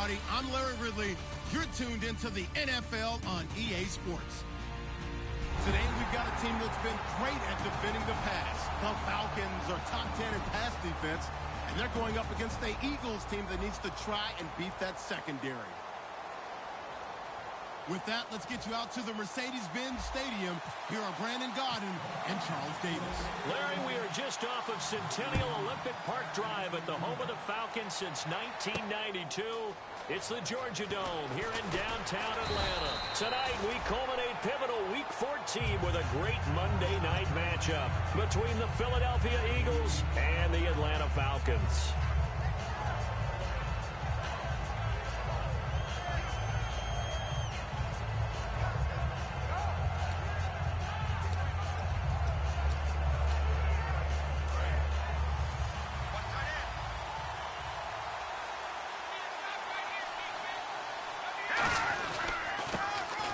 everybody. I'm Larry Ridley. You're tuned into the NFL on EA Sports. Today, we've got a team that's been great at defending the pass. The Falcons are top 10 in pass defense, and they're going up against the Eagles team that needs to try and beat that secondary. With that, let's get you out to the Mercedes-Benz Stadium. Here are Brandon Gaudin and Charles Davis. Larry, we are just off of Centennial Olympic Park Drive at the home of the Falcons since 1992. It's the Georgia Dome here in downtown Atlanta. Tonight, we culminate pivotal Week 14 with a great Monday night matchup between the Philadelphia Eagles and the Atlanta Falcons.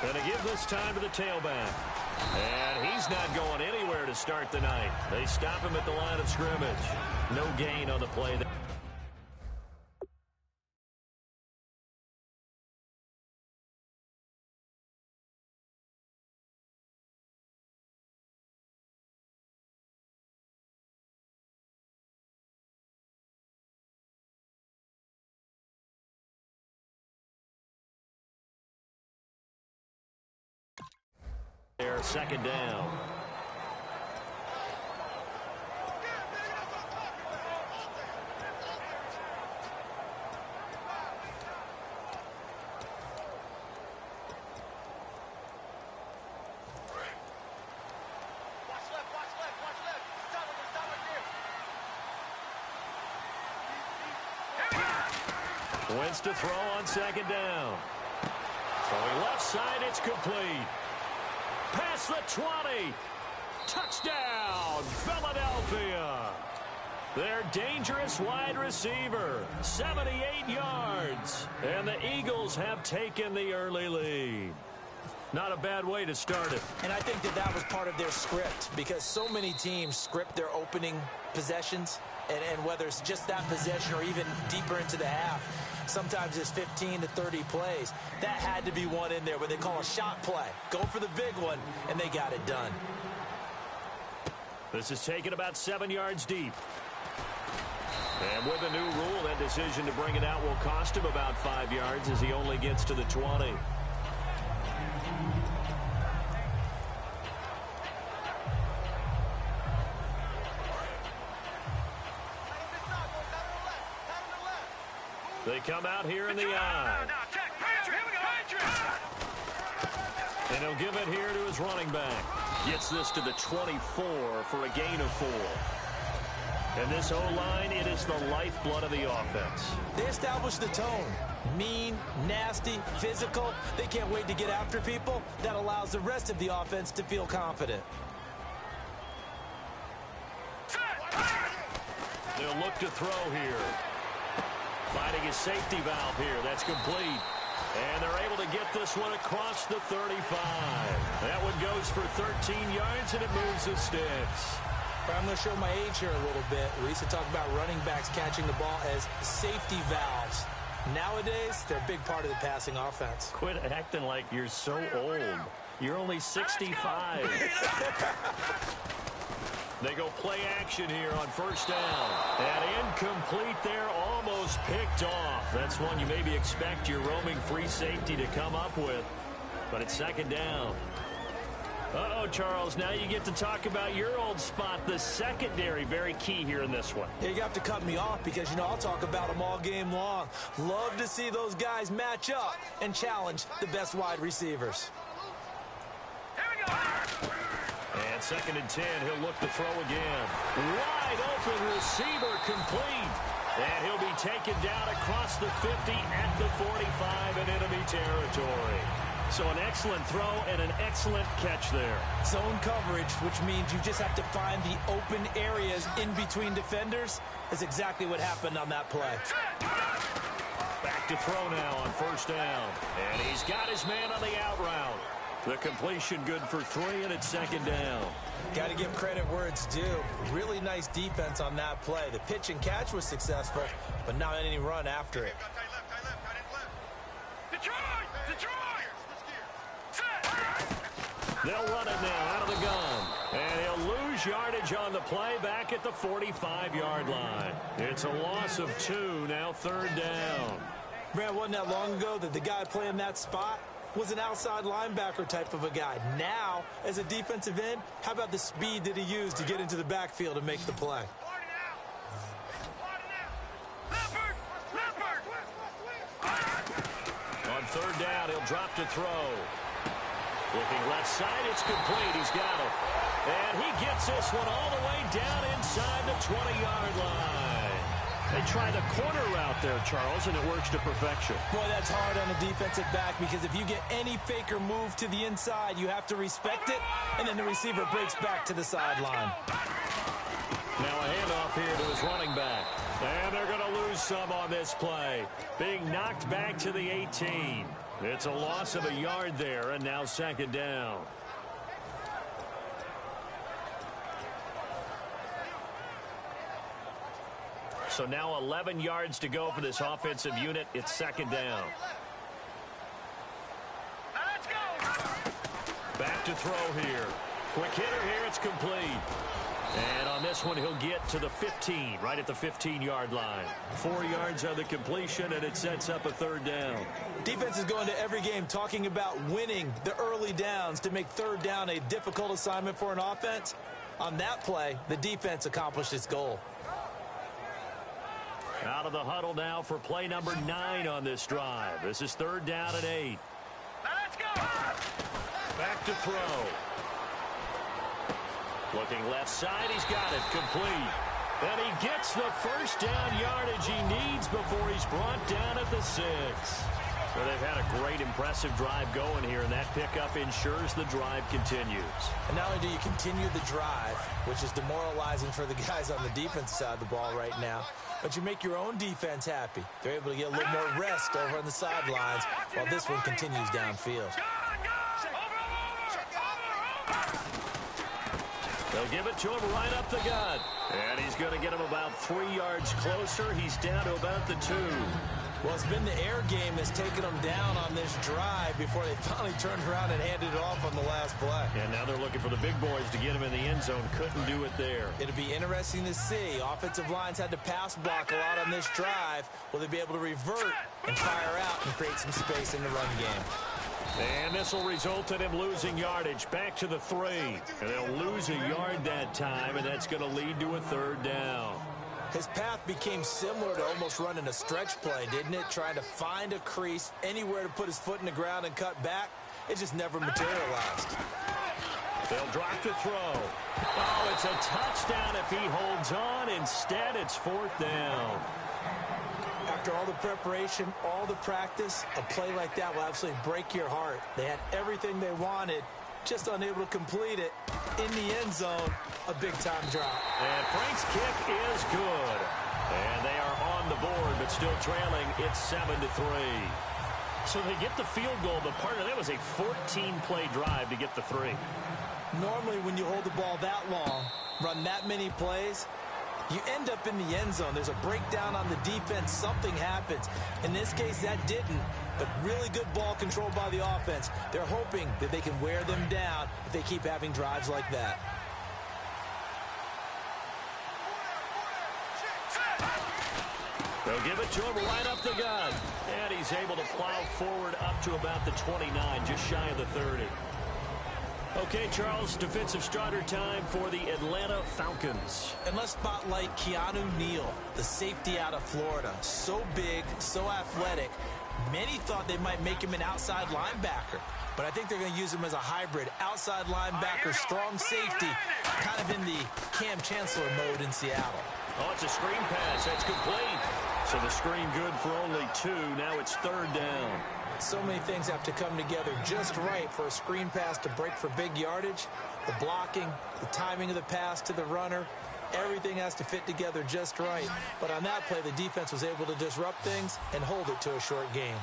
Going to give this time to the tailback. And he's not going anywhere to start the night. They stop him at the line of scrimmage. No gain on the play. There, second down. Wentz to throw on second down. Throwing left side, it's complete. Past the 20. Touchdown, Philadelphia. Their dangerous wide receiver, 78 yards. And the Eagles have taken the early lead. Not a bad way to start it. And I think that was part of their script, because so many teams script their opening possessions, and whether it's just that possession or even deeper into the half, sometimes it's 15 to 30 plays. That had to be one in there where they call a shot play. Go for the big one, and they got it done. This is taken about 7 yards deep. And with the new rule, that decision to bring it out will cost him about 5 yards as he only gets to the 20. They come out here in the eye. And he'll give it here to his running back. Gets this to the 24 for a gain of 4. And this O-line, it is the lifeblood of the offense. They established the tone. Mean, nasty, physical. They can't wait to get after people. That allows the rest of the offense to feel confident. They'll look to throw here. Finding his safety valve here. That's complete. And they're able to get this one across the 35. That one goes for 13 yards, and it moves the sticks. I'm going to show my age here a little bit. We used to talk about running backs catching the ball as safety valves. Nowadays, they're a big part of the passing offense. Quit acting like you're so old. You're only 65. They go play action here on first down. And incomplete there, almost picked off. That's one you maybe expect your roaming free safety to come up with. But it's second down. Uh-oh, Charles, now you get to talk about your old spot, the secondary. Very key here in this one. Yeah, you have to cut me off because, you know, I'll talk about them all game long. Love to see those guys match up and challenge the best wide receivers. Here we go. And second and 10, he'll look to throw again. Wide open receiver complete. And he'll be taken down across the 50 at the 45 in enemy territory. So an excellent throw and an excellent catch there. Zone coverage, which means you just have to find the open areas in between defenders. That's exactly what happened on that play. Back to throw now on first down. And he's got his man on the out route. The completion good for 3, and it's second down. Got to give credit where it's due. Really nice defense on that play. The pitch and catch was successful, but not any run after it. They'll run it now out of the gun. And he'll lose yardage on the play back at the 45-yard line. It's a loss of 2, now 3rd down. Brad, wasn't that long ago that the guy playing that spot was an outside linebacker type of a guy. Now, as a defensive end, how about the speed that he used to get into the backfield and make the play? On 3rd down, he'll drop to throw. Looking left side, it's complete. He's got it. And he gets this one all the way down inside the 20-yard line. They try the corner route there, Charles, and it works to perfection. Boy, that's hard on a defensive back because if you get any fake or move to the inside, you have to respect it, and then the receiver breaks back to the sideline. Now a handoff here to his running back. And they're going to lose some on this play. Being knocked back to the 18. It's a loss of a yard there, and now 2nd down. So now 11 yards to go for this offensive unit. It's 2nd down. Let's go. Back to throw here. Quick hitter here. It's complete. And on this one, he'll get to the 15, right at the 15-yard line. 4 yards on the completion, and it sets up a 3rd down. Defense is going to every game talking about winning the early downs to make 3rd down a difficult assignment for an offense. On that play, the defense accomplished its goal. Out of the huddle now for play number 9 on this drive. This is 3rd down and 8. Let's go! Back to throw. Looking left side, he's got it, complete. And he gets the 1st down yardage he needs before he's brought down at the 6. Well, they've had a great, impressive drive going here, and that pickup ensures the drive continues. And not only do you continue the drive, which is demoralizing for the guys on the defense side of the ball right now, but you make your own defense happy. They're able to get a little more rest over on the sidelines while this one continues downfield. They'll give it to him right up the gut. And he's going to get him about 3 yards closer. He's down to about the 2. Well, it's been the air game that's taken them down on this drive before they finally turned around and handed it off on the last play. And now they're looking for the big boys to get him in the end zone. Couldn't do it there. It'll be interesting to see. Offensive lines had to pass block a lot on this drive. Will they be able to revert and fire out and create some space in the run game? And this will result in him losing yardage back to the 3. And they'll lose a yard that time, and that's going to lead to a 3rd down. His path became similar to almost running a stretch play, didn't it? Trying to find a crease, anywhere to put his foot in the ground and cut back. It just never materialized. They'll drop to throw. Oh, it's a touchdown if he holds on. Instead, it's 4th down. After all the preparation, all the practice, a play like that will absolutely break your heart. They had everything they wanted, just unable to complete it. In the end zone, a big-time drop. And Frank's kick is good. And they are on the board, but still trailing. It's 7-3. So they get the field goal, but part of that was a 14-play drive to get the 3. Normally, when you hold the ball that long, run that many plays, you end up in the end zone. There's a breakdown on the defense. Something happens. In this case, that didn't. But really good ball control by the offense. They're hoping that they can wear them down if they keep having drives like that. They'll give it to him right up the gut. And he's able to plow forward up to about the 29, just shy of the 30. Okay, Charles, defensive starter time for the Atlanta Falcons. And let's spotlight Keanu Neal, the safety out of Florida. So big, so athletic. Many thought they might make him an outside linebacker, but I think they're going to use him as a hybrid. Outside linebacker, strong safety, kind of in the Cam Chancellor mode in Seattle. Oh, it's a screen pass. That's complete. So the screen good for only 2. Now it's 3rd down. So many things have to come together just right for a screen pass to break for big yardage. The blocking, the timing of the pass to the runner, everything has to fit together just right. But on that play, the defense was able to disrupt things and hold it to a short gain.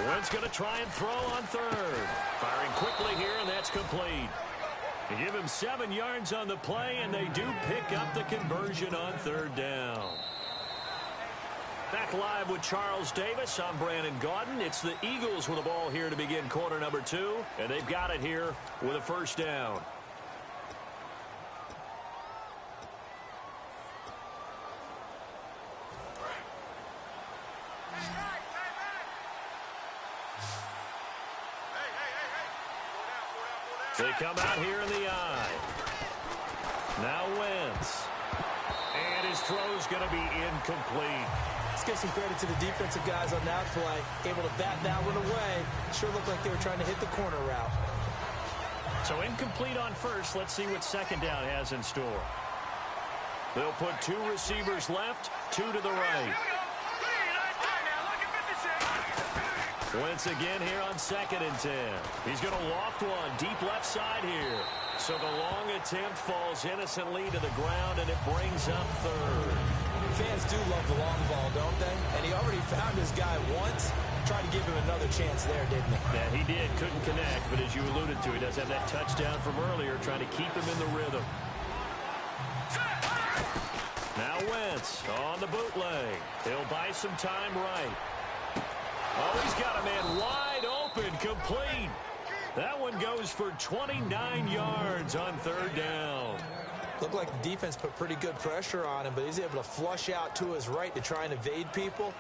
Wentz going to try and throw on 3rd. Firing quickly here, and that's complete. They give him 7 yards on the play, and they do pick up the conversion on 3rd down. Back live with Charles Davis. I'm Brandon Gaudin. It's the Eagles with the ball here to begin quarter number 2, and they've got it here with a first down. They come out here in the eye. Now Wentz. And his throw's going to be incomplete. Let's give some credit to the defensive guys on that play. Able to bat that one away. Sure looked like they were trying to hit the corner route. So incomplete on first. Let's see what second down has in store. They'll put 2 receivers left, 2 to the right. Wentz again here on 2nd and 10. He's going to loft one deep left side here. So the long attempt falls innocently to the ground, and it brings up 3rd. Fans do love the long ball, don't they? And he already found his guy once. Tried to give him another chance there, didn't he? Yeah, he did. Couldn't connect, but as you alluded to, he does have that touchdown from earlier, trying to keep him in the rhythm. Now Wentz on the bootleg. He'll buy some time right. Oh, he's got a man wide open, complete. That one goes for 29 yards on 3rd down. Looked like the defense put pretty good pressure on him, but he's able to flush out to his right to try and evade people.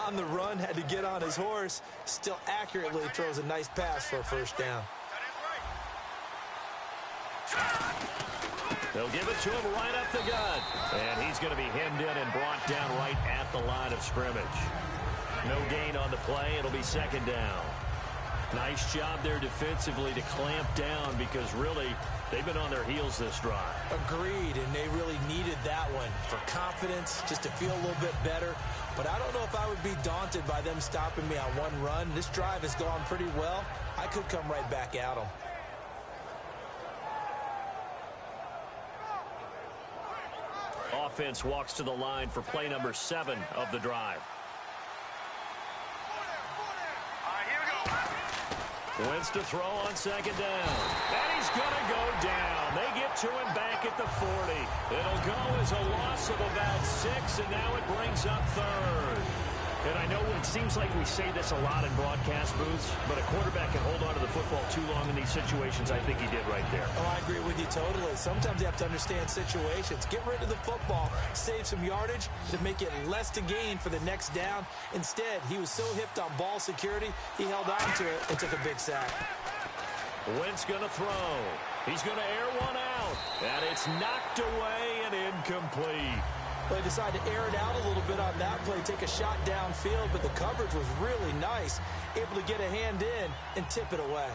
On the run, had to get on his horse. Still accurately throws a nice pass for a first down. They'll give it to him right up the gut. And he's going to be hemmed in and brought down right at the line of scrimmage. No gain on the play. It'll be 2nd down. Nice job there defensively to clamp down because really they've been on their heels this drive. Agreed, and they really needed that one for confidence, just to feel a little bit better. But I don't know if I would be daunted by them stopping me on one run. This drive has gone pretty well. I could come right back at them. Offense walks to the line for play number 7 of the drive. Wentz to throw on 2nd down. And he's going to go down. They get to him back at the 40. It'll go as a loss of about 6, and now it brings up 3rd. And I know it seems like we say this a lot in broadcast booths, but a quarterback can hold on to the football too long in these situations. I think he did right there. Oh, I agree with you totally. Sometimes you have to understand situations. Get rid of the football, save some yardage to make it less to gain for the next down. Instead, he was so hipped on ball security, he held on to it and took a big sack. Wentz going to throw. He's going to air one out, and it's knocked away and incomplete. They decided to air it out a little bit on that play, take a shot downfield, but the coverage was really nice. Able to get a hand in and tip it away.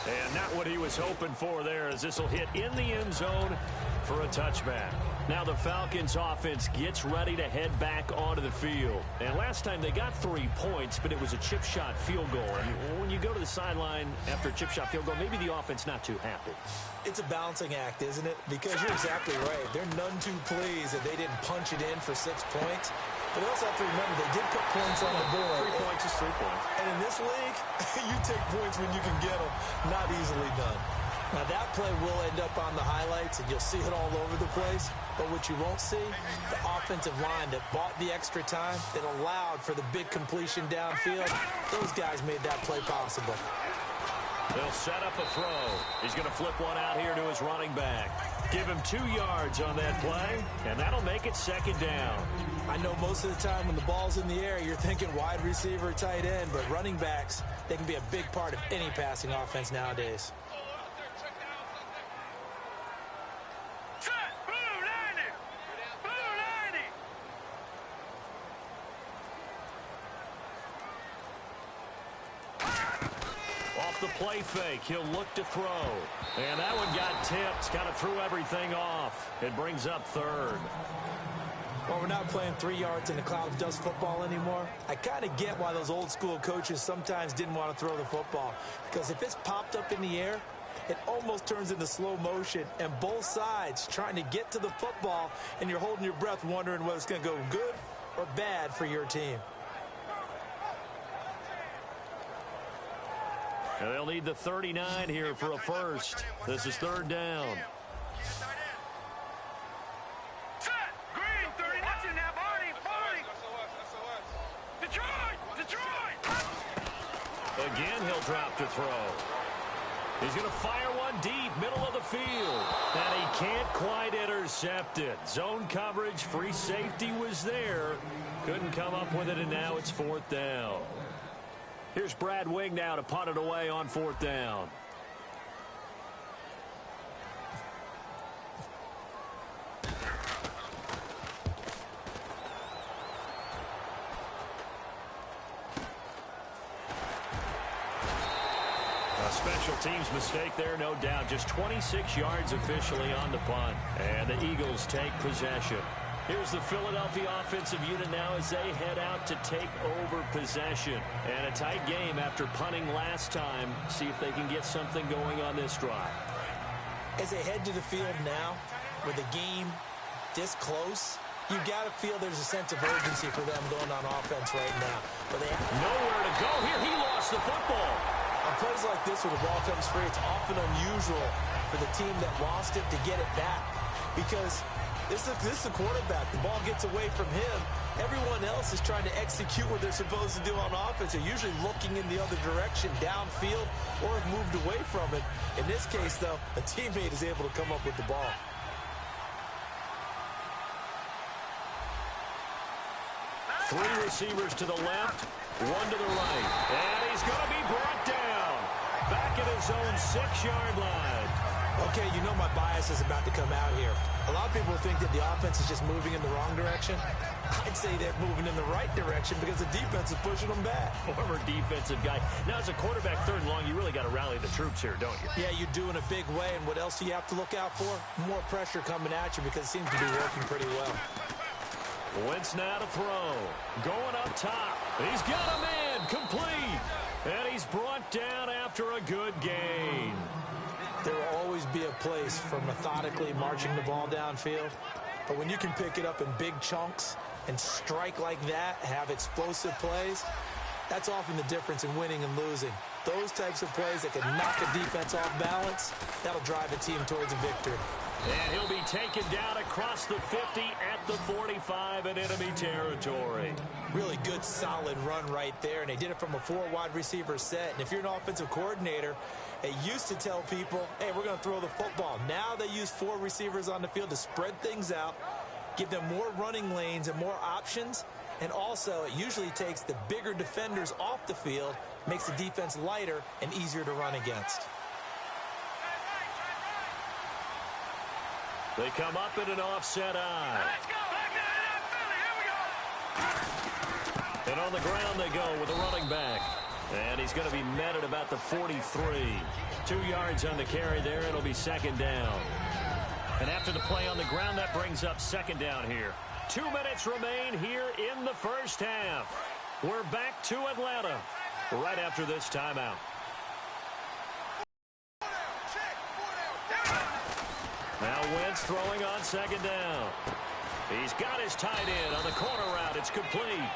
And not what he was hoping for there, as this will hit in the end zone for a touchback. Now the Falcons offense gets ready to head back onto the field. And last time they got 3 points, but it was a chip shot field goal. And when you go to the sideline after a chip shot field goal, maybe the offense not too happy. It's a balancing act, isn't it? Because you're exactly right. They're none too pleased that they didn't punch it in for 6 points. But we also have to remember they did put points on the board. 3 points is 3 points. And in this league, you take points when you can get them. Not easily done. Now that play will end up on the highlights, and you'll see it all over the place. But what you won't see, the offensive line that bought the extra time, that allowed for the big completion downfield, those guys made that play possible. They'll set up a throw. He's going to flip one out here to his running back. Give him 2 yards on that play, and that'll make it 2nd down. I know most of the time when the ball's in the air, you're thinking wide receiver, tight end, but running backs, they can be a big part of any passing offense nowadays. The play fake. He'll look to throw. And that one got tipped. Kind of threw everything off. It brings up 3rd. Well, we're not playing 3 yards in a cloud of dust football anymore. I kind of get why those old school coaches sometimes didn't want to throw the football. Because if it's popped up in the air, it almost turns into slow motion. And both sides trying to get to the football, and you're holding your breath wondering whether it's going to go good or bad for your team. And they'll need the 39 here for a first. This is third down. Again, he'll drop to throw. He's going to fire one deep, middle of the field. And he can't quite intercept it. Zone coverage, free safety was there. Couldn't come up with it, and now it's fourth down. Here's Brad Wing now to punt it away on fourth down. A special teams mistake there, no doubt. Just 26 yards officially on the punt. And the Eagles take possession. Here's the Philadelphia offensive unit now as they head out to take over possession. And a tight game after punting last time. See if they can get something going on this drive. As they head to the field now, with the game this close, you got to feel there's a sense of urgency for them going on offense right now. But they have nowhere to go here. He lost the football. On plays like this where the ball comes free, it's often unusual for the team that lost it to get it back. Because this is the quarterback. The ball gets away from him. Everyone else is trying to execute what they're supposed to do on offense. They're usually looking in the other direction, downfield, or have moved away from it. In this case, though, a teammate is able to come up with the ball. Three receivers to the left, one to the right. And he's going to be brought down. Back at his own 6-yard line. Okay, you know my bias is about to come out here. A lot of people think that the offense is just moving in the wrong direction. I'd say they're moving in the right direction because the defense is pushing them back. Former defensive guy. Now, as a quarterback, third and long, you really got to rally the troops here, don't you? Yeah, you do in a big way. And what else do you have to look out for? More pressure coming at you because it seems to be working pretty well. Wentz now to throw. Going up top. He's got a man complete. And he's brought down after a good gain. There will always be a place for methodically marching the ball downfield. But when you can pick it up in big chunks and strike like that, have explosive plays, that's often the difference in winning and losing. Those types of plays that can knock a defense off balance, that'll drive a team towards a victory. And he'll be taken down across the 50 at the 45 in enemy territory. Really good, solid run right there, and they did it from a 4 wide receiver set. And if you're an offensive coordinator, they used to tell people, hey, we're going to throw the football. Now they use 4 receivers on the field to spread things out, give them more running lanes and more options. And also, it usually takes the bigger defenders off the field, makes the defense lighter and easier to run against. They come up in an offset eye. Let's go. Here we go. And on the ground they go with a running back. And he's going to be met at about the 43. 2 yards on the carry there. It'll be second down. And after the play on the ground, that brings up second down here. 2 minutes remain here in the first half. We're back to Atlanta right after this timeout. Now Wentz throwing on second down. He's got his tight end on the corner route. It's complete.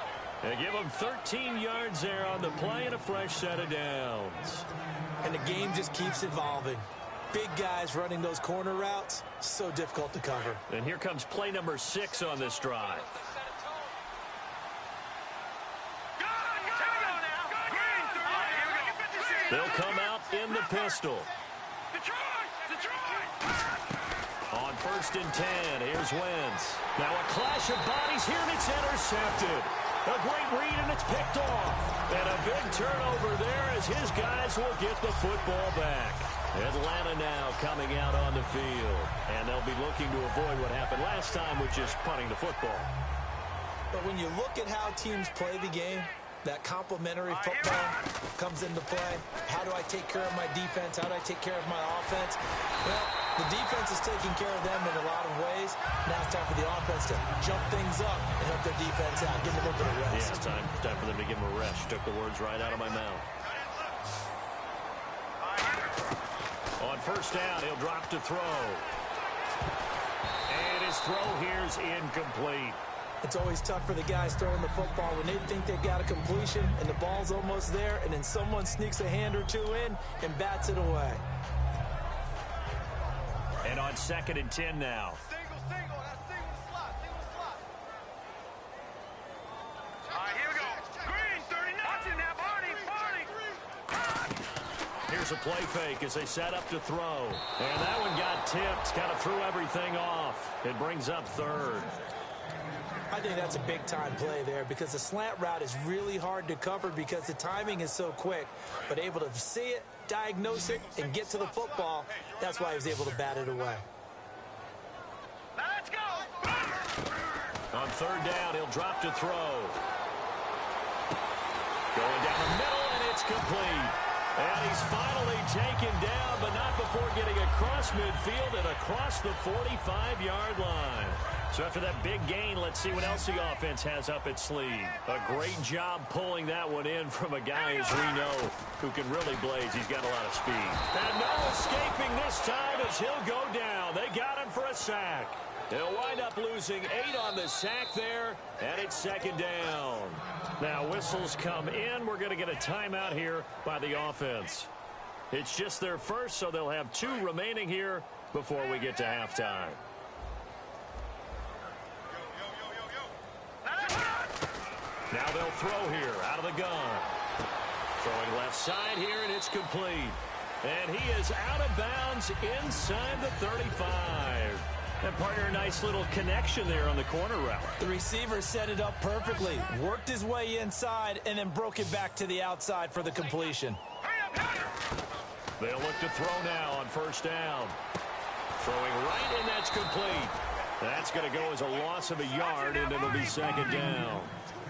They give him 13 yards there on the play and a fresh set of downs. And the game just keeps evolving. Big guys running those corner routes, so difficult to cover. And here comes play number 6 on this drive. They'll come out in the pistol. On first and 10, here's Wentz. Now a clash of bodies here, and it's intercepted. A great read, and it's picked off. And a big turnover there as his guys will get the football back. Atlanta now coming out on the field. And they'll be looking to avoid what happened last time, which is punting the football. But when you look at how teams play the game, that complementary football comes into play. How do I take care of my defense? How do I take care of my offense? Well, the defense is taking care of them in a lot of ways. Now it's time for the offense to jump things up and help their defense out. Give them a little bit of rest. Yeah, it's time for them to give them a rest. You took the words right out of my mouth. On first down, he'll drop to throw. And his throw here's incomplete. It's always tough for the guys throwing the football when they think they've got a completion and the ball's almost there, and then someone sneaks a hand or two in and bats it away. And on 2nd and 10 now. Single, that's single to slot. All right, here we go. Green, 39. Watching that, Barney. Here's a play fake as they set up to throw. And that one got tipped, kind of threw everything off. It brings up 3rd. I think that's a big-time play there because the slant route is really hard to cover because the timing is so quick. But able to see it, diagnose it, and get to the football, that's why he was able to bat it away. Let's go. On 3rd down, he'll drop to throw. Going down the middle, and it's complete. And he's finally taken down, but not before getting across midfield and across the 45-yard line. So after that big gain, let's see what else the offense has up its sleeve. A great job pulling that one in from a guy, as we know, who can really blaze. He's got a lot of speed. And no escaping this time as he'll go down. They got him for a sack. They'll wind up losing 8 on the sack there, and it's 2nd down. Now whistles come in. We're going to get a timeout here by the offense. It's just their first, so they'll have 2 remaining here before we get to halftime. Now they'll throw here out of the gun. Throwing left side here, and it's complete. And he is out of bounds inside the 35. And partner, a nice little connection there on the corner route. The receiver set it up perfectly, worked his way inside, and then broke it back to the outside for the completion. They'll look to throw now on 1st down. Throwing right, and that's complete. That's going to go as a loss of a yard, and it'll be 2nd down.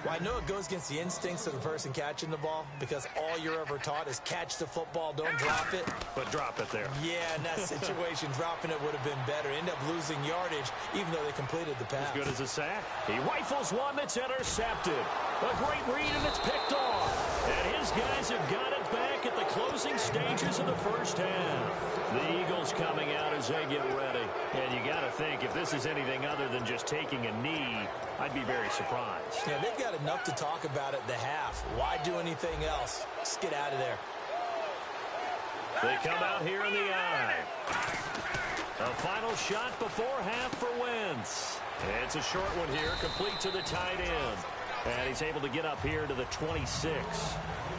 Well, I know it goes against the instincts of the person catching the ball because all you're ever taught is catch the football, don't drop it. But drop it there. Yeah, in that situation, dropping it would have been better. End up losing yardage, even though they completed the pass. As good as a sack. He rifles one that's intercepted. A great read, and it's picked off. And his guys have got it back at the closing stages of the 1st half. The Eagles coming out as they get ready. And you got to think, if this is anything other than just taking a knee, I'd be very surprised. Yeah, they've got enough to talk about at the half. Why do anything else? Just get out of there. They come out here in the eye. A final shot before half for Wentz. It's a short one here, complete to the tight end. And he's able to get up here to the 26.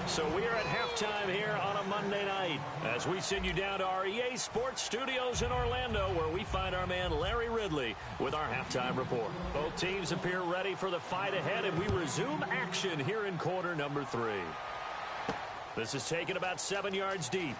So we are at halftime here on a Monday night as we send you down to our EA Sports Studios in Orlando, where we find our man Larry Ridley with our halftime report. Both teams appear ready for the fight ahead, and we resume action here in quarter number 3. This is taken about 7 yards deep.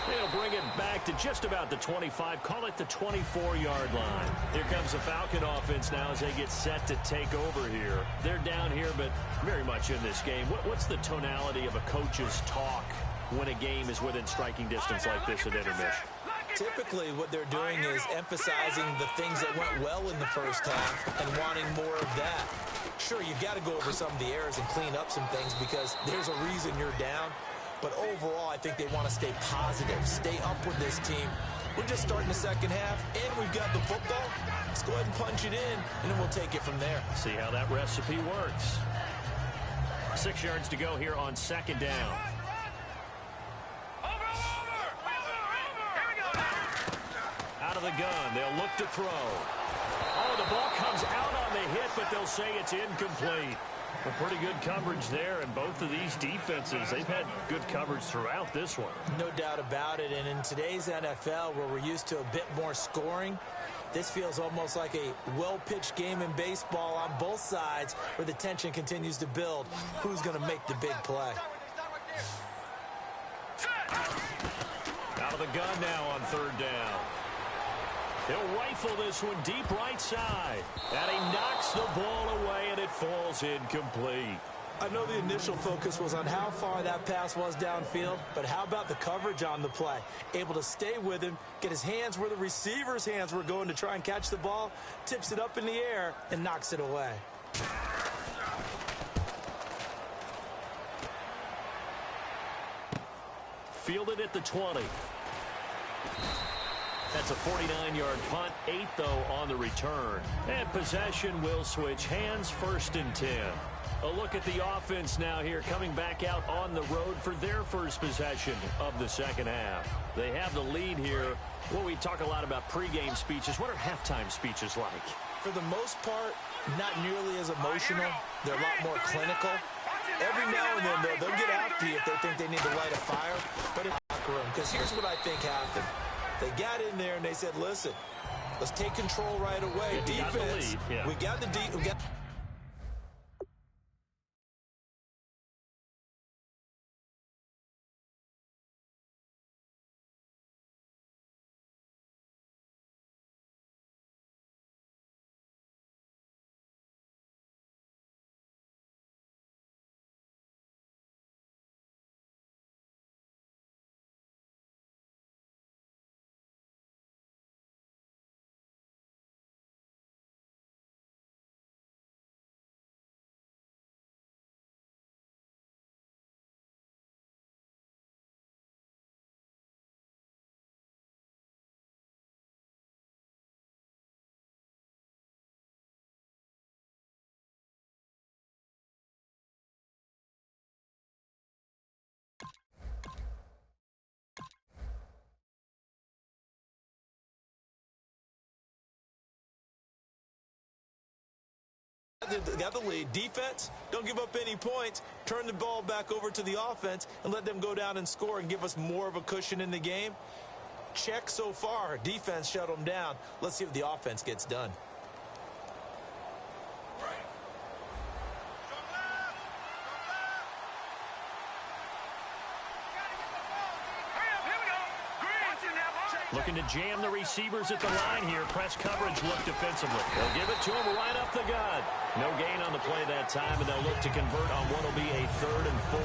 They'll bring it back to just about the 25, call it the 24-yard line. Here comes the Falcon offense now as they get set to take over here. They're down here, but very much in this game. What's the tonality of a coach's talk when a game is within striking distance like this at intermission? Typically, what they're doing is emphasizing the things that went well in the 1st half and wanting more of that. Sure, you've got to go over some of the errors and clean up some things because there's a reason you're down. But overall, I think they want to stay positive, stay up with this team. We're just starting the 2nd half, and we've got the football. Let's go ahead and punch it in, and then we'll take it from there. See how that recipe works. 6 yards to go here on 2nd down. Out of the gun, they'll look to throw. Oh, the ball comes out on the hit, but they'll say it's incomplete. Well, pretty good coverage there, and both of these defenses, they've had good coverage throughout this one. No doubt about it, and in today's NFL, where we're used to a bit more scoring, this feels almost like a well-pitched game in baseball on both sides where the tension continues to build. Who's going to make the big play? Out of the gun now on 3rd down. He'll rifle this one deep right side. And he knocks the ball away, and it falls incomplete. I know the initial focus was on how far that pass was downfield, but how about the coverage on the play? Able to stay with him, get his hands where the receiver's hands were going to try and catch the ball, tips it up in the air, and knocks it away. Fielded at the 20. That's a 49-yard punt, 8, though, on the return. And possession will switch hands, 1st and 10. A look at the offense now here, coming back out on the road for their first possession of the second half. They have the lead here. Well, we talk a lot about pregame speeches. What are halftime speeches like? For the most part, not nearly as emotional. They're a lot more clinical. Every now and then, they'll get after you if they think they need to light a fire. But in the locker room, because here's what I think happened. They got in there and they said, listen, let's take control right away. Defense, we got the got the lead. Defense, don't give up any points. Turn the ball back over to the offense and let them go down and score and give us more of a cushion in the game. Check so far. Defense shut them down. Let's see what the offense gets done. Looking to jam the receivers at the line here. Press coverage look defensively. They'll give it to him right up the gut. No gain on the play that time, and they'll look to convert on what will be a 3rd and 4.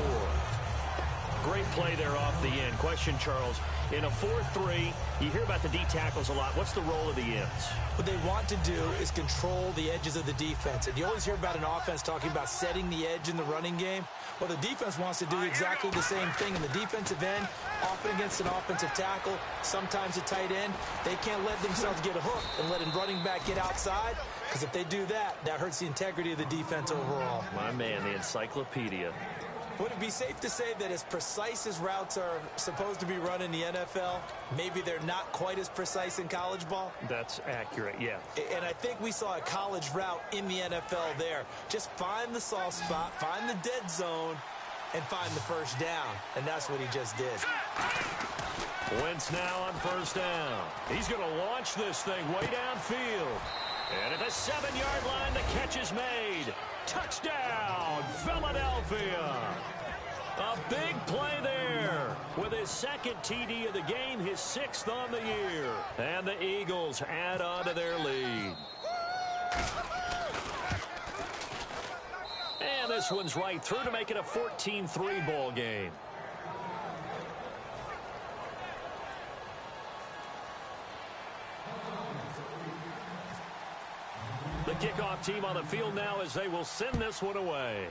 Great play there off the end. Question, Charles, in a 4-3, you hear about the D tackles a lot. What's the role of the ends? What they want to do is control the edges of the defense. And you always hear about an offense talking about setting the edge in the running game. Well, the defense wants to do exactly the same thing. In the defensive end, often against an offensive tackle, sometimes a tight end, they can't let themselves get a hook and let a running back get outside. Because if they do that, that hurts the integrity of the defense overall. My man, the encyclopedia. Would it be safe to say that as precise as routes are supposed to be run in the NFL, maybe they're not quite as precise in college ball? That's accurate, yeah. And I think we saw a college route in the NFL there. Just find the soft spot, find the dead zone, and find the first down. And that's what he just did. Wentz now on 1st down. He's going to launch this thing way downfield. And at the 7-yard line, the catch is made. Touchdown, Philadelphia. A big play there with his 2nd TD of the game, his 6th on the year. And the Eagles add on to their lead. And this one's right through to make it a 14-3 ball game. The kickoff team on the field now as they will send this one away.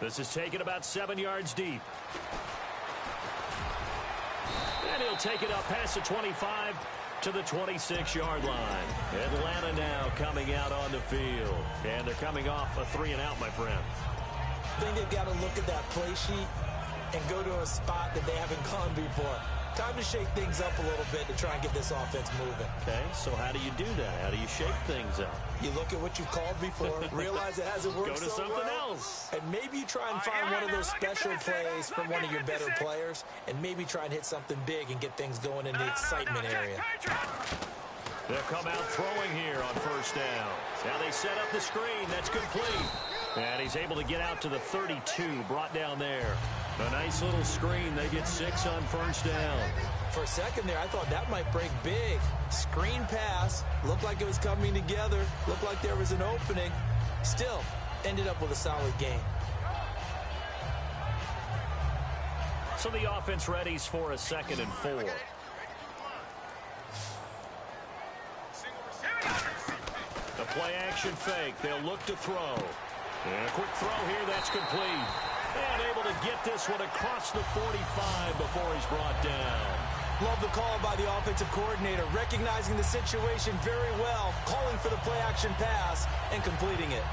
This is taken about 7 yards deep. And he'll take it up past the 25 to the 26-yard line. Atlanta now coming out on the field. And they're coming off a 3-and-out, my friend. I think they've got to look at that play sheet and go to a spot that they haven't gone before. Time to shake things up a little bit to try and get this offense moving. Okay, so how do you do that? How do you shake things up? You look at what you've called before, realize it hasn't worked so well. Go to something else. And maybe you try and find one of those special plays from one of your better players, and maybe try and hit something big and get things going in the excitement area. They'll come out throwing here on 1st down. Now they set up the screen. That's complete. And he's able to get out to the 32, brought down there. A nice little screen. They get 6 on 1st down. For a second there, I thought that might break big. Screen pass. Looked like it was coming together. Looked like there was an opening. Still, ended up with a solid game. So the offense readies for a 2nd and 4. The play action fake. They'll look to throw. And a quick throw here. That's complete. And able to get this one across the 45 before he's brought down. Love the call by the offensive coordinator, recognizing the situation very well, calling for the play-action pass, and completing it.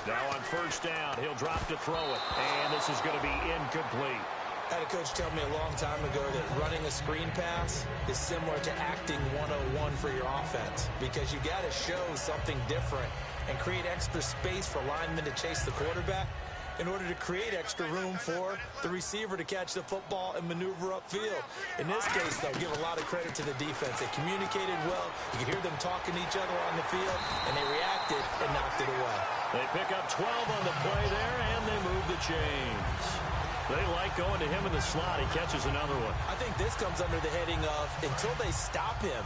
Now on first down, he'll drop to throw it, and this is going to be incomplete. I had a coach tell me a long time ago that running a screen pass is similar to acting 101 for your offense, because you got to show something different and create extra space for linemen to chase the quarterback in order to create extra room for the receiver to catch the football and maneuver upfield. In this case, though, give a lot of credit to the defense. They communicated well. You could hear them talking to each other on the field, and they reacted and knocked it away. They pick up 12 on the play there, and they move the chains. They like going to him in the slot. He catches another one. I think this comes under the heading of, until they stop him,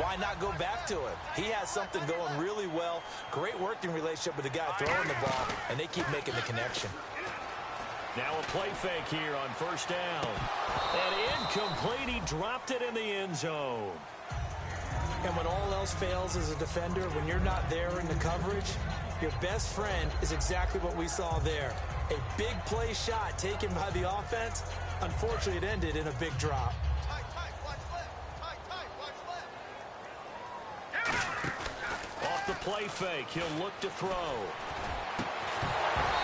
why not go back to him? He has something going really well. Great working relationship with the guy throwing the ball, and they keep making the connection. Now a play fake here on first down. And incomplete. He dropped it in the end zone. And when all else fails as a defender, when you're not there in the coverage, your best friend is exactly what we saw there. A big play shot taken by the offense. Unfortunately, it ended in a big drop. Off the play fake, he'll look to throw.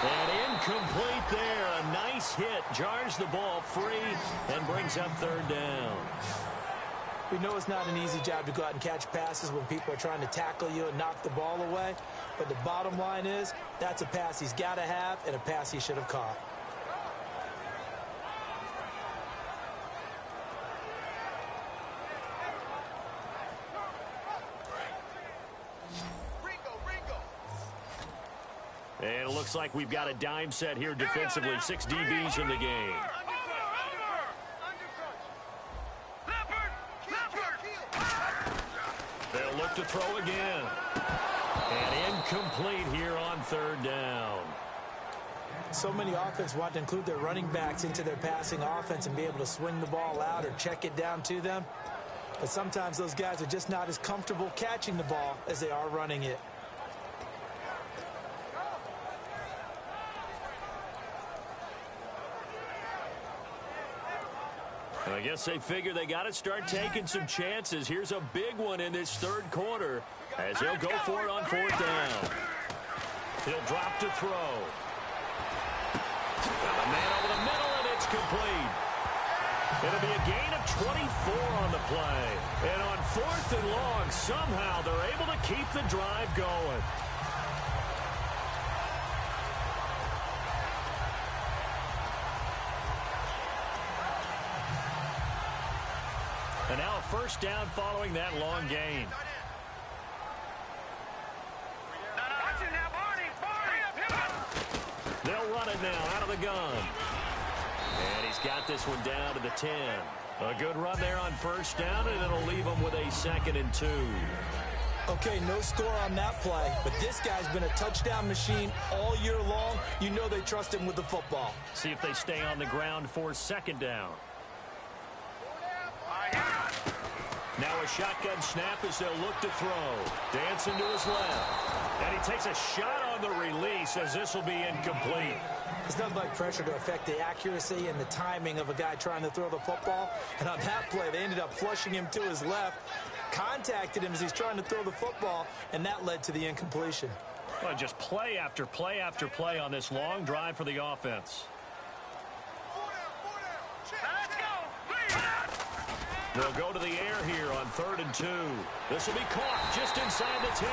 And incomplete there. A nice hit. Jars the ball free and brings up third down. We know it's not an easy job to go out and catch passes when people are trying to tackle you and knock the ball away. But the bottom line is, that's a pass he's got to have and a pass he should have caught. And it looks like we've got a dime set here defensively. 6 DBs in the game. They'll look to throw again. And incomplete here on third down. So many offenses want to include their running backs into their passing offense and be able to swing the ball out or check it down to them. But sometimes those guys are just not as comfortable catching the ball as they are running it. I guess they figure they got to start taking some chances. Here's a big one in this third quarter as he'll go for it on fourth down. He'll drop to throw. Got a man over the middle, and it's complete. It'll be a gain of 24 on the play. And on fourth and long, somehow they're able to keep the drive going. And now a first down following that long gain. They'll run it now out of the gun. And he's got this one down to the 10. A good run there on first down, and it'll leave him with a 2nd and 2. Okay, no score on that play, but this guy's been a touchdown machine all year long. You know they trust him with the football. See if they stay on the ground for 2nd down. Now a shotgun snap as they'll look to throw. Dancing to his left. And he takes a shot on the release as this will be incomplete. It's nothing like pressure to affect the accuracy and the timing of a guy trying to throw the football. And on that play, they ended up flushing him to his left, contacted him as he's trying to throw the football, and that led to the incompletion. Well, just play after play after play on this long drive for the offense. They'll go to the air here on 3rd and 2. This will be caught just inside the 10.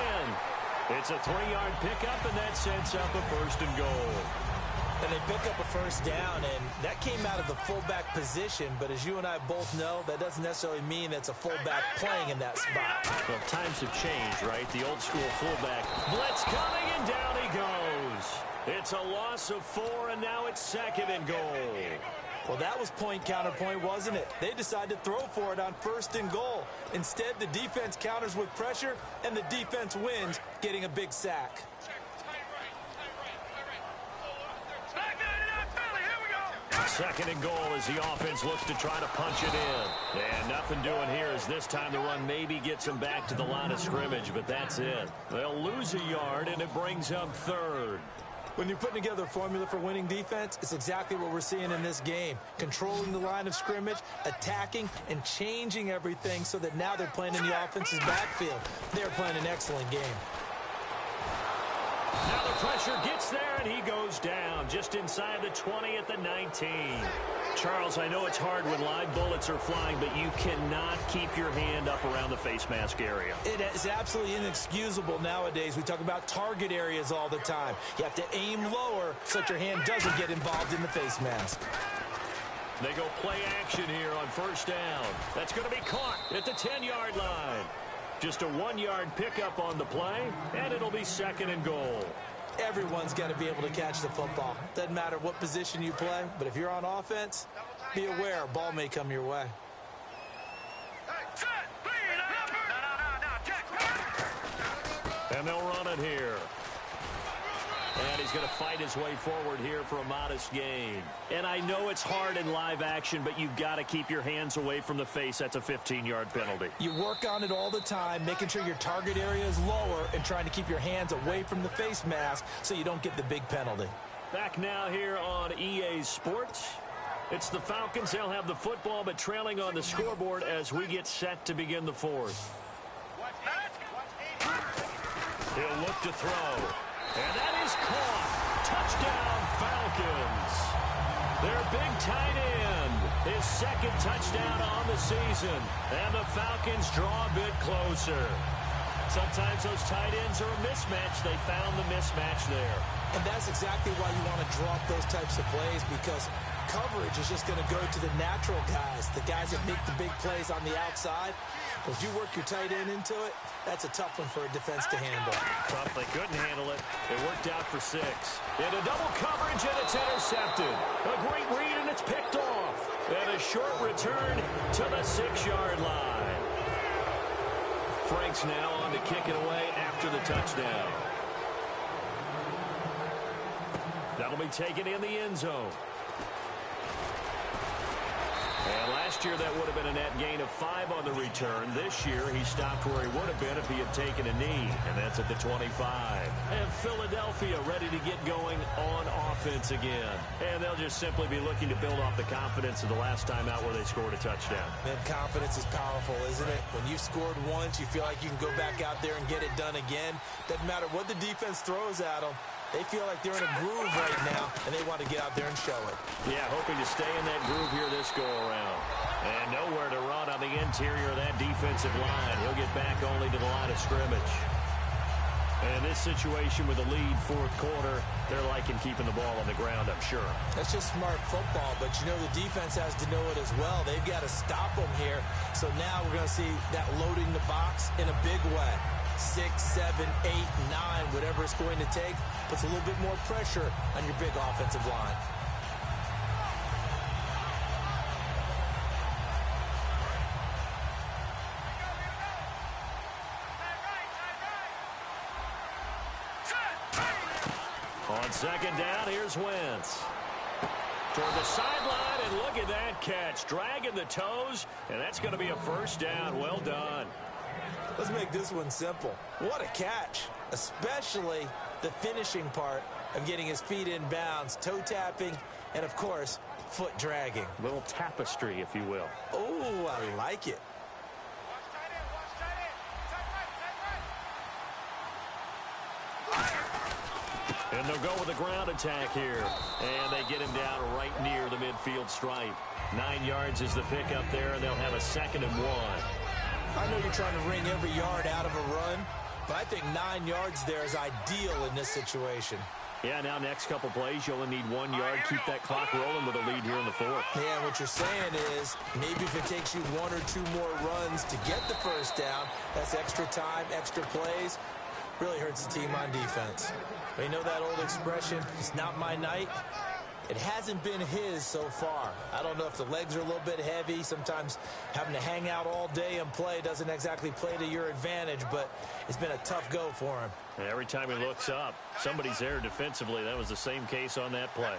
It's a 3-yard pickup, and that sets up a 1st and goal. And they pick up a first down, and that came out of the fullback position. But as you and I both know, that doesn't necessarily mean it's a fullback playing in that spot. Well, times have changed, right? The old school fullback. Blitz coming, and down he goes. It's a loss of 4, and now it's 2nd and goal. Well, that was point counterpoint, wasn't it? They decided to throw for it on 1st and goal. Instead, the defense counters with pressure, and the defense wins, getting a big sack. Second and goal as the offense looks to try to punch it in. And nothing doing here as this time the run maybe gets them back to the line of scrimmage, but that's it. They'll lose a yard, and it brings up third. When you're putting together a formula for winning defense, it's exactly what we're seeing in this game. Controlling the line of scrimmage, attacking, and changing everything so that now they're playing in the offense's backfield. They're playing an excellent game. Now the pressure gets there, and he goes down just inside the 20 at the 19. Charles, I know it's hard when live bullets are flying, but you cannot keep your hand up around the face mask area. It is absolutely inexcusable nowadays. We talk about target areas all the time. You have to aim lower so that your hand doesn't get involved in the face mask. They go play action here on first down. That's going to be caught at the 10-yard line. Just a 1-yard pickup on the play, and it'll be second and goal. Everyone's got to be able to catch the football. Doesn't matter what position you play, but if you're on offense, be aware a ball may come your way. And they'll run it here. And he's going to fight his way forward here for a modest gain. And I know it's hard in live action, but you've got to keep your hands away from the face. That's a 15-yard penalty. You work on it all the time, making sure your target area is lower and trying to keep your hands away from the face mask so you don't get the big penalty. Back now here on EA Sports. It's the Falcons. They'll have the football, but trailing on the scoreboard as we get set to begin the fourth. He'll look to throw. And that is caught. Touchdown, Falcons. Their big tight end. His second touchdown on the season. And the Falcons draw a bit closer. Sometimes those tight ends are a mismatch. They found the mismatch there. And that's exactly why you want to drop those types of plays, because coverage is just going to go to the natural guys, the guys that make the big plays on the outside. But if you work your tight end into it, that's a tough one for a defense to handle. Tough. They couldn't handle it. It worked out for 6. Into double coverage, and it's intercepted. A great read, and it's picked off. And a short return to the 6-yard line. Frank's now on to kick it away after the touchdown. That'll be taken in the end zone. And last year, that would have been a net gain of 5 on the return. This year, he stopped where he would have been if he had taken a knee, and that's at the 25. And Philadelphia ready to get going on offense again. And they'll just simply be looking to build off the confidence of the last time out where they scored a touchdown. And confidence is powerful, isn't it? When you've scored once, you feel like you can go back out there and get it done again. Doesn't matter what the defense throws at them. They feel like they're in a groove right now, and they want to get out there and show it. Yeah, hoping to stay in that groove here this go-around. And nowhere to run on the interior of that defensive line. He'll get back only to the line of scrimmage. And this situation with the lead fourth quarter, they're liking keeping the ball on the ground, I'm sure. That's just smart football, but you know the defense has to know it as well. They've got to stop them here. So now we're going to see that loading the box in a big way. 6, 7, 8, 9, whatever it's going to take, puts a little bit more pressure on your big offensive line. On second down, here's Wentz. Toward the sideline, and look at that catch. Dragging the toes, and that's going to be a first down. Well done. Let's make this one simple. What a catch, especially the finishing part of getting his feet in bounds, toe tapping, and, of course, foot dragging. A little tapestry, if you will. Oh, I like it. And they'll go with a ground attack here. And they get him down right near the midfield stripe. 9 yards is the pickup there, and they'll have a 2nd and 1. I know you're trying to wring every yard out of a run, but I think 9 yards there is ideal in this situation. Yeah, now next couple plays, you only need 1 yard. Keep that clock rolling with a lead here in the fourth. Yeah, what you're saying is maybe if it takes you 1 or 2 more runs to get the first down, that's extra time, extra plays. Really hurts the team on defense. But you know that old expression, it's not my night? It hasn't been his so far. I don't know if the legs are a little bit heavy. Sometimes having to hang out all day and play doesn't exactly play to your advantage, but it's been a tough go for him. And every time he looks up, somebody's there defensively. That was the same case on that play.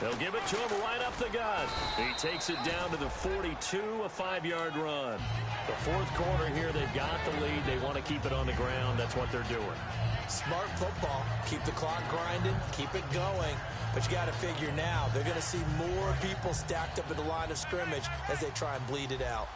They'll give it to him right up the gut. He takes it down to the 42, a 5-yard run. The fourth quarter here, they've got the lead. They want to keep it on the ground. That's what they're doing. Smart football. Keep the clock grinding. Keep it going. But you got to figure now, they're going to see more people stacked up at the line of scrimmage as they try and bleed it out.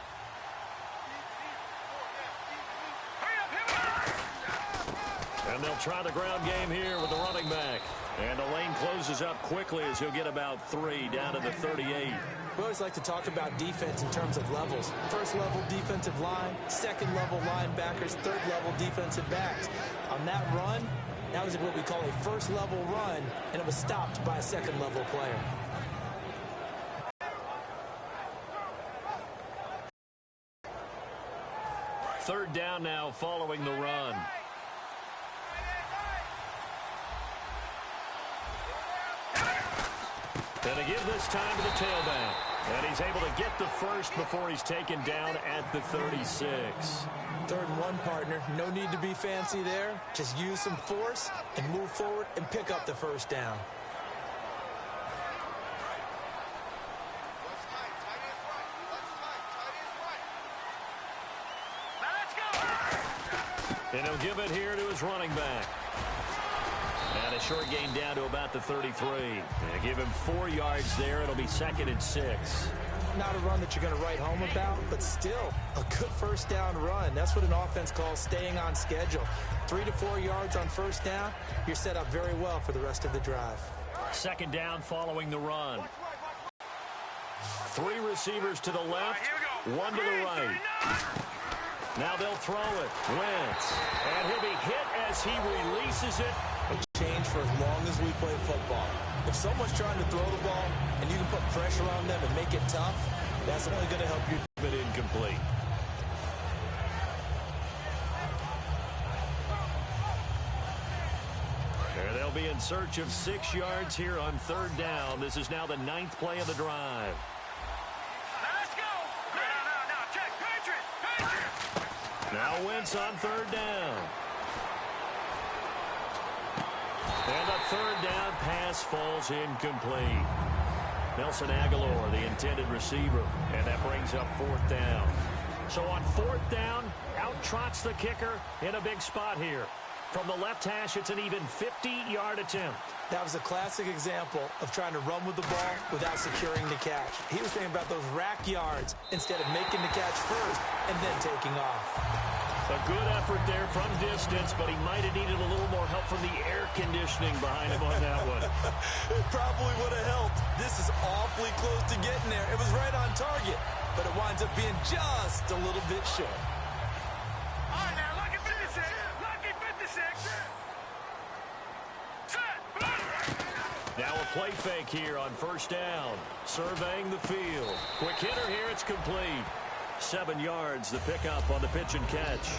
And they'll try the ground game here with the running back. And the lane closes up quickly as he'll get about 3 down to the 38. We always like to talk about defense in terms of levels. First-level defensive line, second-level linebackers, third-level defensive backs. On that run, that was what we call a first-level run, and it was stopped by a second-level player. Third down now following the run. And to give this time to the tailback. And he's able to get the first before he's taken down at the 36. 3rd and 1, partner. No need to be fancy there. Just use some force and move forward and pick up the first down. And he'll give it here to his running back. And a short gain down to about the 33. And give him 4 yards there. It'll be 2nd and 6. Not a run that you're going to write home about, but still a good first down run. That's what an offense calls staying on schedule. 3 to 4 yards on first down. You're set up very well for the rest of the drive. 2nd down following the run. 3 receivers to the left, 1 to the right. Now they'll throw it. Wentz. And he'll be hit as he releases it. Change for as long as we play football. If someone's trying to throw the ball and you can put pressure on them and make it tough, that's only going to help you. But incomplete. And they'll be in search of 6 yards here on 3rd down. This is now the 9th play of the drive. Let's go. No, check. Patriot. Now Wentz on 3rd down. And a 3rd down pass falls incomplete. Nelson Aguilar, the intended receiver. And that brings up 4th down. So on 4th down, out trots the kicker in a big spot here. From the left hash, it's an even 50-yard attempt. That was a classic example of trying to run with the ball without securing the catch. He was thinking about those rack yards instead of making the catch first and then taking off. A good effort there from distance, but he might have needed a little more help from the air conditioning behind him on that one. It probably would have helped. This is awfully close to getting there. It was right on target, but it winds up being just a little bit short. All right, now, lucky 56. Lucky 56. Set. Now a play fake here on 1st down. Surveying the field. Quick hitter here, it's complete. 7 yards, the pickup on the pitch and catch.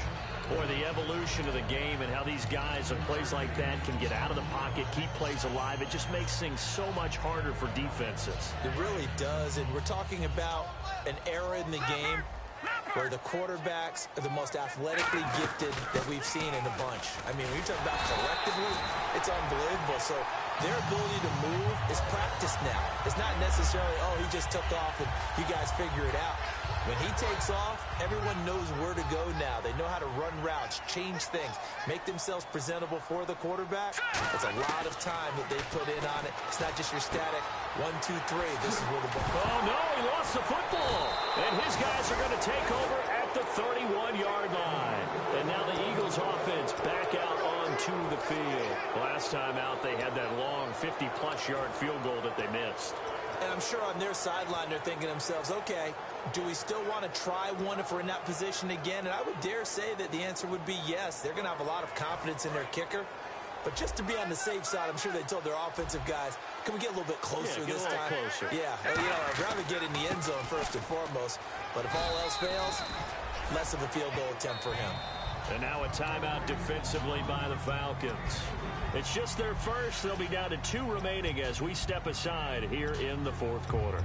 Boy, the evolution of the game and how these guys on plays like that can get out of the pocket, keep plays alive. It just makes things so much harder for defenses. It really does, and we're talking about an era in the game where the quarterbacks are the most athletically gifted that we've seen in a bunch. I mean, when you talk about collectively, it's unbelievable. So their ability to move is practiced now. It's not necessarily, oh, he just took off and you guys figure it out. When he takes off, everyone knows where to go now. They know how to run routes, change things, make themselves presentable for the quarterback. It's a lot of time that they put in on it. It's not just your static 1, 2, 3. This is where the ball. Oh, no, he lost the football. And his guys are going to take over at the 31-yard line. And now the Eagles offense back out onto the field. Last time out, they had that long 50-plus yard field goal that they missed. And I'm sure on their sideline they're thinking to themselves, okay, do we still want to try one if we're in that position again? And I would dare say that the answer would be yes. They're going to have a lot of confidence in their kicker. But just to be on the safe side, I'm sure they told their offensive guys, can we get a little bit closer this time? Closer. Yeah, well, I'd rather get in the end zone first and foremost. But if all else fails, less of a field goal attempt for him. And now a timeout defensively by the Falcons. It's just their first. They'll be down to 2 remaining as we step aside here in the 4th quarter.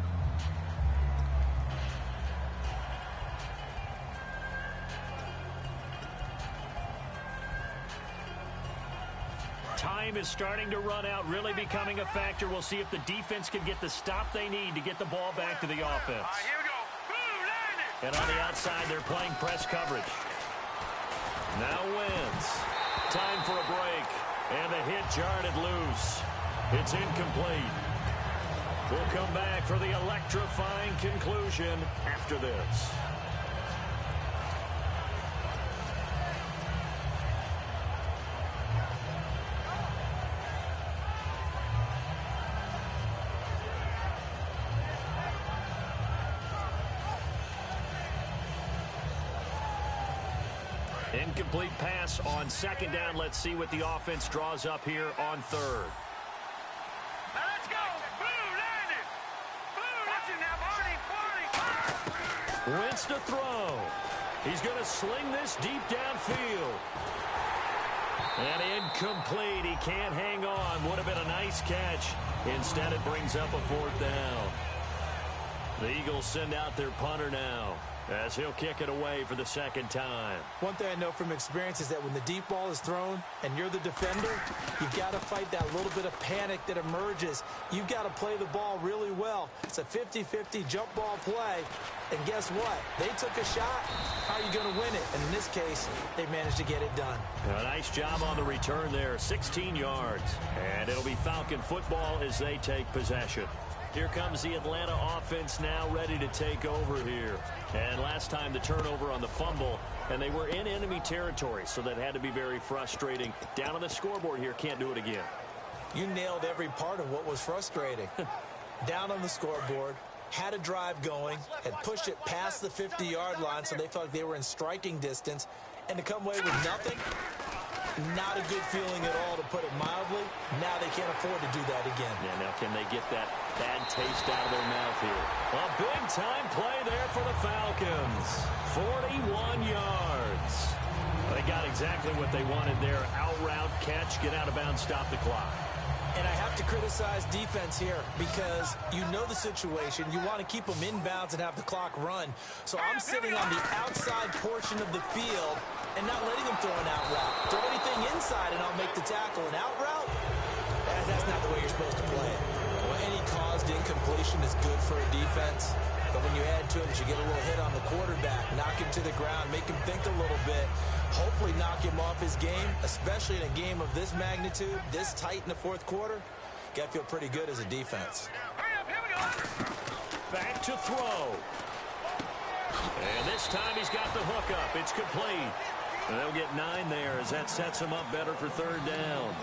time is starting to run out, really becoming a factor. We'll see if the defense can get the stop they need to get the ball back to the offense. Here we go. Boom, and on the outside, they're playing press coverage. Now Wentz. Time for a break. And the hit jarred it loose. It's incomplete. We'll come back for the electrifying conclusion after this. Incomplete pass on second down. Let's see what the offense draws up here on third. now let's go. Boom, landed. Boom, watch it now, Barney. Wentz to throw. He's going to sling this deep downfield. And incomplete. He can't hang on. Would have been a nice catch. Instead, it brings up a fourth down. The Eagles send out their punter now, as he'll kick it away for the second time. One thing I know from experience is that when the deep ball is thrown and you're the defender, you've got to fight that little bit of panic that emerges. You've got to play the ball really well. It's a 50-50 jump ball play. And guess what? They took a shot. How are you going to win it? And in this case, they managed to get it done. A nice job on the return there. 16 yards. And it'll be Falcon football as they take possession. Here comes the Atlanta offense now ready to take over here. And last time the turnover on the fumble, and they were in enemy territory, so that had to be very frustrating. Down on the scoreboard here, can't do it again. You nailed every part of what was frustrating. Down on the scoreboard, had a drive going, had pushed it past the 50-yard line so they felt like they were in striking distance, and to come away with nothing, not a good feeling at all, to put it mildly. Now they can't afford to do that again. Yeah, now can they get that bad taste out of their mouth here? A big-time play there for the Falcons. 41 yards. They got exactly what they wanted there. Out route, catch, get out of bounds, stop the clock. And I have to criticize defense here because you know the situation. You want to keep them inbounds and have the clock run. So I'm sitting on the outside portion of the field and not letting them throw an out route. Throw anything inside and I'll make the tackle. An out route? That's not the way you're supposed to play it. Well, any caused incompletion is good for a defense. But when you add to it, you get a little hit on the quarterback, knock him to the ground, make him think a little bit, hopefully knock him off his game, especially in a game of this magnitude, this tight in the fourth quarter. Got to feel pretty good as a defense. Hurry up, here we go. Back to throw. And this time he's got the hook up. It's complete. And they'll get 9 there as that sets him up better for third down.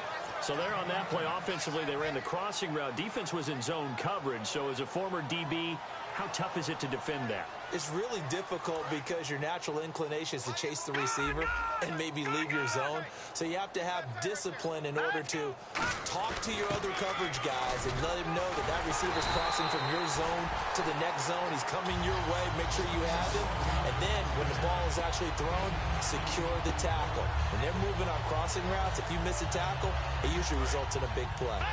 So there on that play, offensively, they ran the crossing route. Defense was in zone coverage. So as a former DB, how tough is it to defend that? It's really difficult because your natural inclination is to chase the receiver and maybe leave your zone. So you have to have discipline in order to talk to your other coverage guys and let him know that that receiver's crossing from your zone to the next zone. He's coming your way. Make sure you have him. And then when the ball is actually thrown, secure the tackle. When they're moving on crossing routes, if you miss a tackle, it usually results in a big play.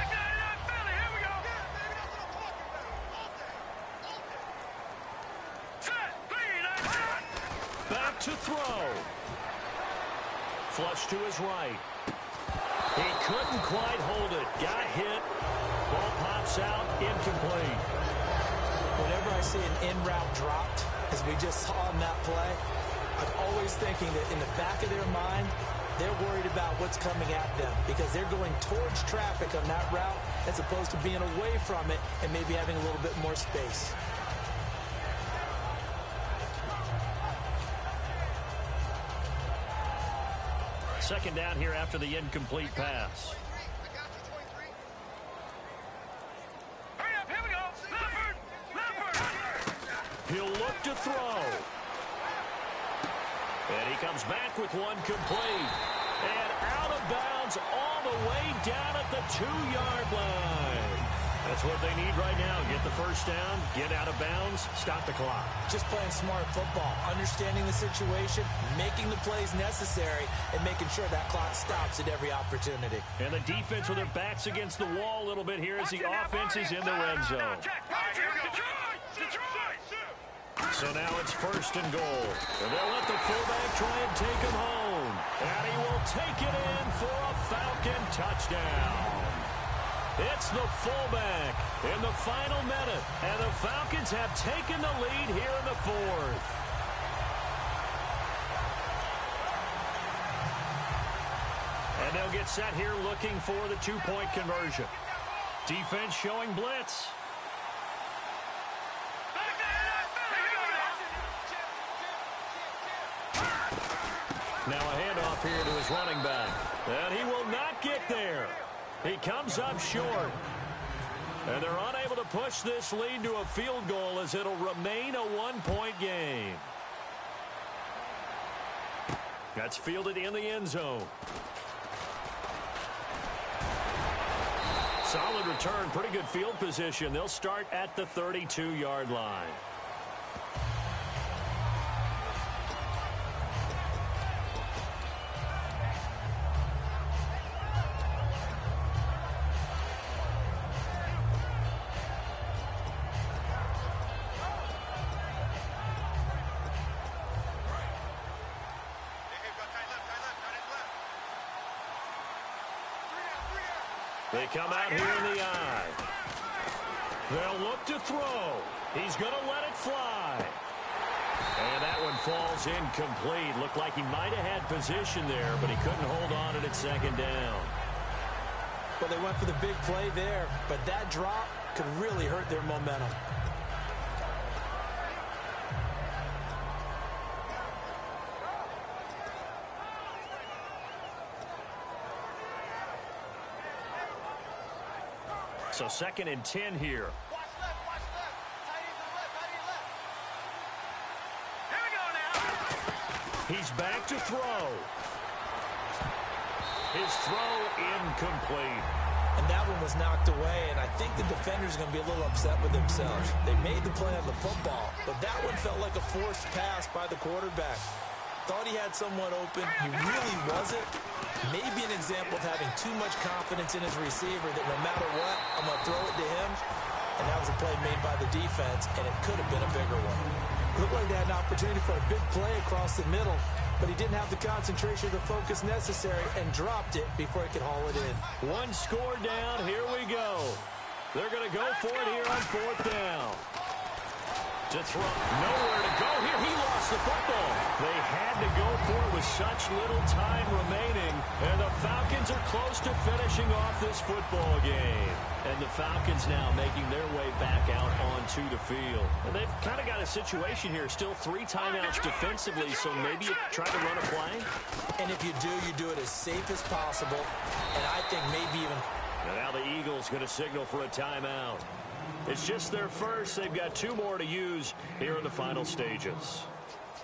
Back to throw. Flush to his right. He couldn't quite hold it. Got hit. Ball pops out. Incomplete. Whenever I see an in-route dropped, as we just saw in that play, I'm always thinking that in the back of their mind, they're worried about what's coming at them because they're going towards traffic on that route as opposed to being away from it and maybe having a little bit more space. Second down here after the incomplete pass. Hurry up, here we go. Leopard. He'll look to throw. And he comes back with one complete. And out of bounds all the way down at the 2-yard line. That's what they need right now. Get the first down, get out of bounds, stop the clock. Just playing smart football, understanding the situation, making the plays necessary, and making sure that clock stops at every opportunity. And the defense with their backs against the wall a little bit here as the offense is in the red zone. Detroit! So now it's 1st and goal. And they'll let the fullback try and take him home. And he will take it in for a Falcon touchdown. It's the fullback in the final minute. And the Falcons have taken the lead here in the 4th. And they'll get set here looking for the 2-point conversion. Defense showing blitz. Now a handoff here to his running back. And he will not get there. He comes up short. And they're unable to push this lead to a field goal as it'll remain a 1-point game. That's fielded in the end zone. Solid return, pretty good field position. They'll start at the 32-yard line. They come out here in the eye. They'll look to throw. He's going to let it fly. And that one falls incomplete. Looked like he might have had position there, but he couldn't hold on at 2nd down. Well, they went for the big play there, but that drop could really hurt their momentum. So 2nd and 10 here. Watch left, watch left. Tight end to the left, tight end left. Here we go now. He's back to throw. His throw incomplete. And that one was knocked away, and I think the defenders are going to be a little upset with themselves. They made the play on the football, but that one felt like a forced pass by the quarterback. Thought he had someone open. He really wasn't. Maybe an example of having too much confidence in his receiver that no matter what, I'm going to throw it to him. And that was a play made by the defense, and it could have been a bigger one. Looked like they had an opportunity for a big play across the middle, but he didn't have the concentration or the focus necessary and dropped it before he could haul it in. One score down. Here we go. They're going to go for it here on 4th down. To throw. Nowhere to go here. He lost the football. They had to go for it with such little time remaining. And the Falcons are close to finishing off this football game. And the Falcons now making their way back out onto the field. And they've kind of got a situation here. Still 3 timeouts defensively, so maybe you try to run a play. And if you do it as safe as possible. And I think maybe even... And now the Eagles going to signal for a timeout. It's just their first. They've got 2 more to use here in the final stages.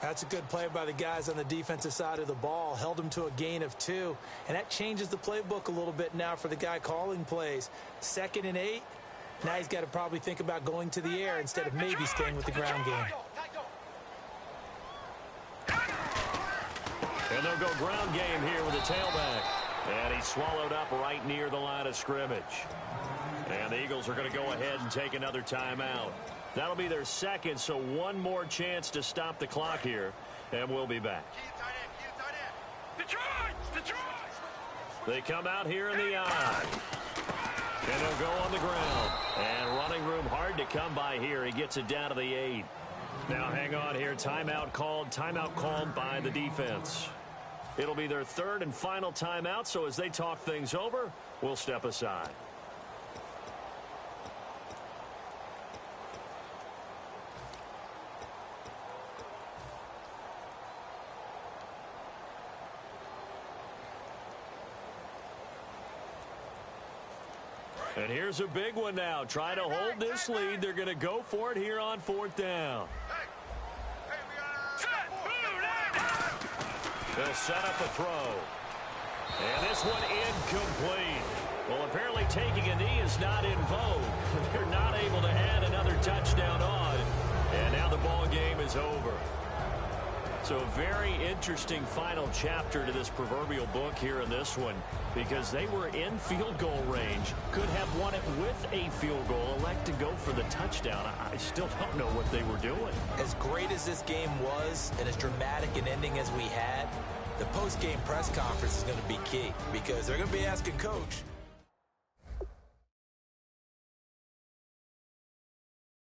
That's a good play by the guys on the defensive side of the ball. Held them to a gain of 2. And that changes the playbook a little bit now for the guy calling plays. 2nd and 8. Now he's got to probably think about going to the air instead of maybe staying with the ground game. And they'll go ground game here with the tailback. And he's swallowed up right near the line of scrimmage. And the Eagles are going to go ahead and take another timeout. That'll be their 2nd, so 1 more chance to stop the clock here. And we'll be back. Detroit! They come out here in the eye. And they'll go on the ground. And running room hard to come by here. He gets it down to the 8. Now hang on here. Timeout called by the defense. It'll be their 3rd and final timeout, so as they talk things over, we'll step aside. And here's a big one now. Trying to hold this lead. They're going to go for it here on 4th down. They'll set up a throw. And this one incomplete. Well, apparently taking a knee is not in vogue. They're not able to add another touchdown on. And now the ball game is over. So a very interesting final chapter to this proverbial book here in this one, because they were in field goal range, could have won it with a field goal, elect to go for the touchdown. I still don't know what they were doing. As great as this game was and as dramatic an ending as we had, the post-game press conference is going to be key, because they're going to be asking Coach,